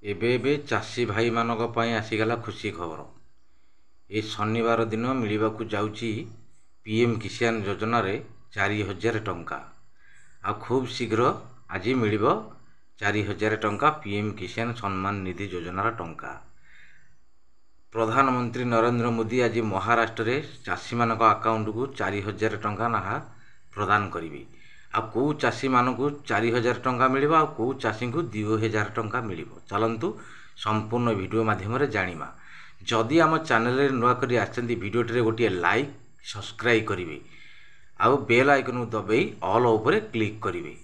ଏବେ ଚାଷी भाई मानक पई आसीगला खुशी खबर। ए शनिवार दिन मिलवाकू जाउची पीएम किसान योजना रे 4000 टंका आ खूब शीघ्र आज मिलिबो 4000 टंका पीएम किसान सम्मान निधि योजना टंका। प्रधानमंत्री नरेंद्र मोदी आज महाराष्ट्र रे चाषी मानक अकाउंट को 4000 टंका नाहा प्रदान करिवे। आ को चाषी मानक 4000 टंका मिलिबा आ को चाषी को 2000 टंका मिलिबो। चलंतु संपूर्ण वीडियो माध्यम रे जानिबा। जदि आम चैनल रे नुआ करी आछंती वीडियो रे गोटे लाइक सब्सक्राइब करिवे आ बेल आइकन दबाई ऑल ऊपर क्लिक करिवे।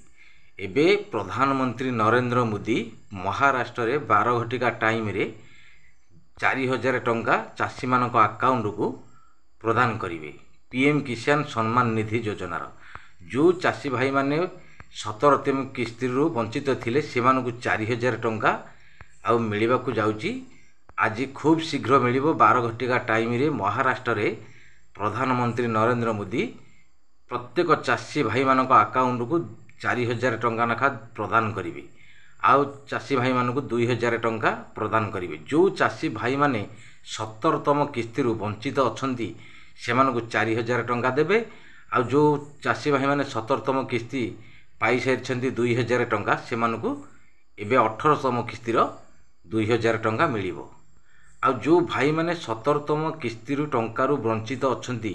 एबे प्रधानमंत्री नरेंद्र मोदी महाराष्ट्र रे 12 घटिका टाइम रे 4000 टंका चाषी मानक अकाउंट को प्रदान करिवे। पीएम किसान सम्मान निधि योजना जो चाषी भाई माने 17तम किस्ती रु वंचित थिले सेमानकु 4000 टंका आ मिलिबाकू जाउची। आज खूब शीघ्र मिलिबो 12 घटिका टाइम रे महाराष्ट्र रे प्रधानमंत्री नरेंद्र मोदी प्रत्येक चाषी भाई मानक अकाउंट को 4000 टंका नाखा प्रदान करिवे। आउ चाषी भाई मानक 2000 टंका प्रदान करिवे। जो चाषी भाई माने 17तम किस्ती रु वंचित अछंती सेमानकु 4000 टंका देबे। आ जो चाषी भाई माने 17तम किस्ती पाई सारिछंती 2000 टंका सेमानकु एबे 18तम किस्ती रो 2000 टंका मिलिबो। आ जो भाई माने 17तम किस्ती रु टंका रु वंचित अछंती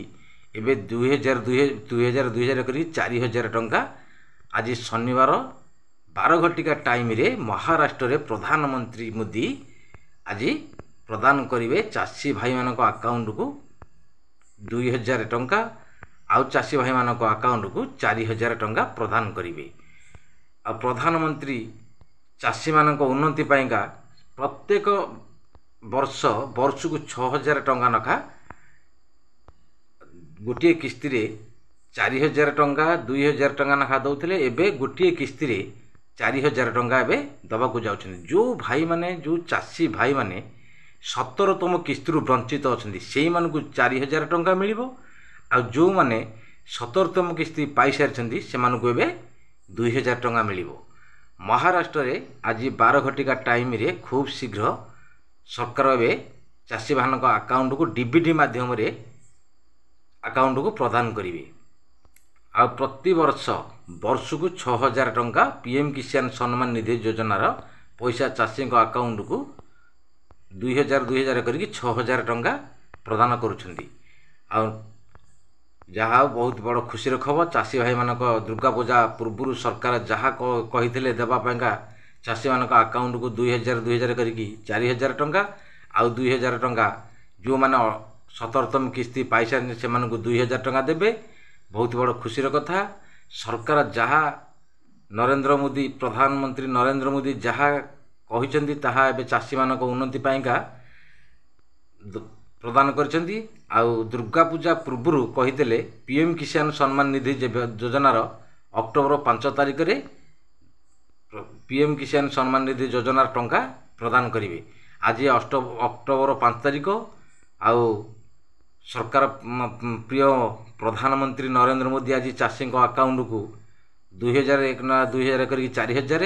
एबे 2000 करी 4000 टंका आज शनिवार 12 घटिका टाइम रे महाराष्ट्र रे प्रधानमंत्री मोदी आज प्रदान करिवे। चाषी भाई मानक अकाउंट को 2000 टंका आउ चाषी भाई मानक अकाउंट को 4000 टंका प्रदान करिवे। आ प्रधानमंत्री चाषी मानक उन्नति पाइका प्रत्येक वर्ष को 6000 टंका नखा गोटे किस्ती रे 4000 टंका 2000 टंका नखा दउथिले। एबे गोटे किस्ती रे 4000 टंका एबे दबाकू जाउछन। जो भाई माने जो चाषी भाई माने 17तम किस्ती रु वंचित अछंती सेही मानकू 4000 टंका मिलिबो। आ जो माने 17तम किस्ती पाई सारिछंती सेमानकू एबे 2000 टंका मिलिबो। महाराष्ट्र रे आज 12 घटिका टाइम रे खूब शीघ्र सरकार एबे चाषी भानक अकाउंट को डीबीटी माध्यम रे अकाउंट को प्रदान करिवे। आ प्रति वर्ष को 6000 टंका पीएम किसान सम्मान निधि योजना रो पैसा चाषी अकाउंट को 2000 करके 6000 टंका प्रदान करुछंती। आ जहाँ बहुत बड़ खुशी खबर। चाषी भाई मानक दुर्गा पूजा पूर्व सरकार जहाँ कही देवापाइका चाषी मानक अकाउंट को 2000 करके 4000 टंका आउ 2000 टंका जो माने 17तम किस्ती पाई सारे से 2000 टंका देबे। बहुत बड़ खुशी कथा। सरकार जहाँ नरेंद्र मोदी प्रधानमंत्री नरेंद्र मोदी जहाँ कहिसेंती ताहा एबे चाषी मानक उन्नति पाइका प्रदान करछंती। आउ दुर्गा पूजा पूर्व कहीदेले पीएम किसान सम्मान निधि योजनार अक्टोबर 5 तारिख रे पीएम किसान सम्मान निधि योजनार टंका प्रदान करिवे। आज अक्टोबर 5 तारिख आउ सरकार प्रिय प्रधानमंत्री नरेंद्र मोदी आज चाषी अकाउंट को 2000 करके 4000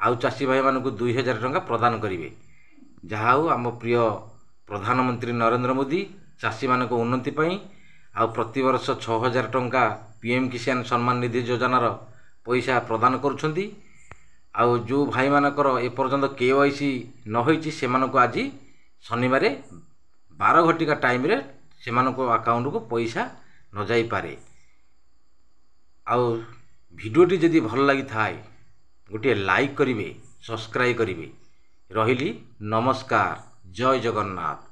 आउ चाषी भाई मानक 2000 टंका प्रदान करिवे। जहाँ आम प्रिय प्रधानमंत्री नरेंद्र मोदी चाषी मानक उन्नति पाई आ प्रति वर्ष 6000 टंका पीएम किसान सम्मान निधि योजनार पैसा प्रदान करुछंती। आ जो भाई मानकर ए पर्यंत केवाईसी न होईची सेमानक आज शनिवार 12 घटिका टाइम रे सेमानक अकाउंट को पैसा न जाई पारे। आ वीडियोटी जदि भल लगी थाए गोटे लाइक करिवे सब्सक्राइब करिवे। रहिली नमस्कार। जय जगन्नाथ।